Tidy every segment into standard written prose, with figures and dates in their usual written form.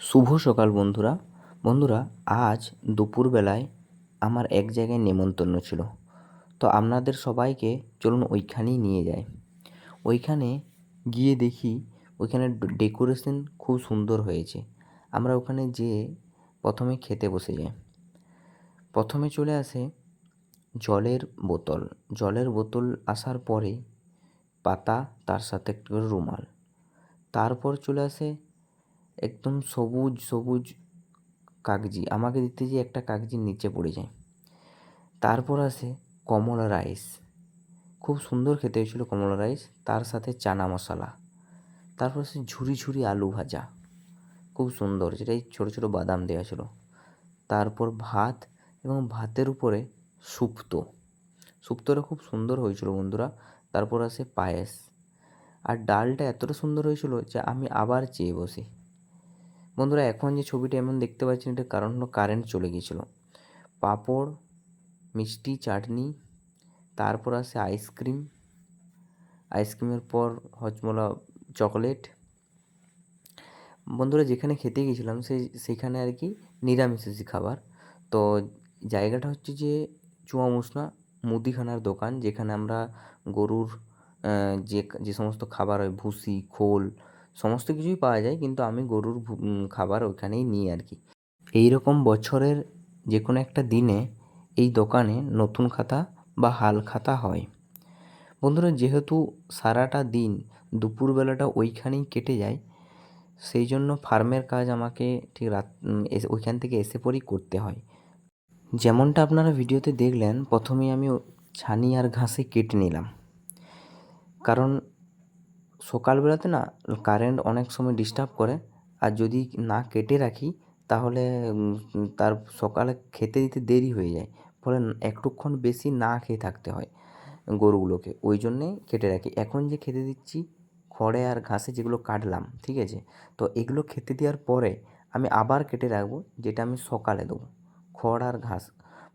শুভ সকাল বন্ধুরা। বন্ধুরা, আজ দুপুরবেলায় আমার এক জায়গায় নেমন্তন্ন ছিল। তো আপনাদের সবাইকে চলুন ওইখানেই নিয়ে যাই। ওইখানে গিয়ে দেখি ওইখানে ডেকোরেশন খুব সুন্দর হয়েছে। আমরা ওখানে যেয়ে প্রথমে খেতে বসে যাই। প্রথমে চলে আসে জলের বোতল। জলের বোতল আসার পরে পাতা, তার সাথে একটু করে রুমাল। তারপর চলে আসে একদম সবুজ সবুজ কাগজি। আমাকে দিতে যেয়ে একটা কাগজির নিচে পড়ে যায়। তারপর আসে কমলা রাইস। খুব সুন্দর খেতে হয়েছিল কমলা রাইস, তার সাথে চানা মশলা। তারপর আসে ঝুরি ঝুরি আলু ভাজা, খুব সুন্দর, যেটাই ছোটো ছোটো বাদাম দেওয়া ছিল। তারপর ভাত এবং ভাতের উপরে শুক্তো। শুক্তোটা খুব সুন্দর হয়েছিল বন্ধুরা। তারপর আসে পায়েস, আর ডালটা এতটা সুন্দর হয়েছিল যে আমি আবার চেয়ে বসি। বন্ধুরা, এখন যে ছবিটা এমন দেখতে পাচ্ছেন, এটার কারণ হলো কারেন্ট চলে গিয়েছিল। পাঁপড়, মিষ্টি, চাটনি, তারপর আসে আইসক্রিম। আইসক্রিমের পর হজমোলা, চকলেট। বন্ধুরা, যেখানে খেতে গিয়েছিলাম সেখানে আর কি নিরামিষাশী খাবার। তো জায়গাটা হচ্ছে যে চুয়ামুসনা মুদিখানার দোকান, যেখানে আমরা গরুর যে সমস্ত খাবার হয়, ভুসি, খোল, সমস্ত কিছুই পাওয়া যায়, কিন্তু আমি গরুর খাবার ওইখানেই নিই আর কি। এইরকম বছরের যে কোনো একটা দিনে এই দোকানে নতুন খাতা বা হাল খাতা হয়। বন্ধুরা, যেহেতু সারাটা দিন দুপুরবেলাটা ওইখানেই কেটে যায়, সেই জন্য ফার্মের কাজ আমাকে ঠিক ওইখান থেকে এসে পরেই করতে হয়। যেমনটা আপনারা ভিডিওতে দেখলেন, প্রথমেই আমি ছানি আর ঘাসে কেটে নিলাম, কারণ সকালবেলাতে না কারেন্ট অনেক সময় ডিস্টার্ব করে। আর যদি না কেটে রাখি তাহলে তার সকালে খেতে দিতে দেরি হয়ে যায়, ফলে একটুক্ষণ বেশি না খেয়ে থাকতে হয় গরুগুলোকে। ওই জন্যে কেটে রাখি। এখন যে খেতে দিচ্ছি খড়ে আর ঘাসে, যেগুলো কাটলাম, ঠিক আছে, তো এগুলো খেতে দেওয়ার পরে আমি আবার কেটে রাখবো, যেটা আমি সকালে দেবো, খড় আর ঘাস।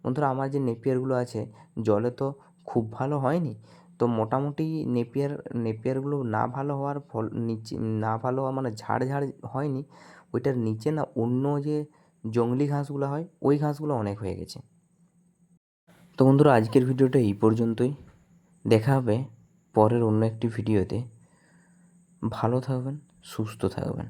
বন্ধুরা, আমার যে নেপিয়ারগুলো আছে, জলে তো খুব ভালো হয়নি। তো মোটামুটি নেপিয়ারগুলো না ভালো হওয়ার নিচে, না ভালো হওয়া মানে ঝাড় ঝাড় হয়নি, ওইটার নিচে না অন্য যে জংলি ঘাসগুলো হয়, ওই ঘাসগুলো অনেক হয়ে গেছে। তো বন্ধুরা, আজকের ভিডিওটা এই পর্যন্তই। দেখা হবে পরের অন্য একটি ভিডিওতে। ভালো থাকবেন, সুস্থ থাকবেন।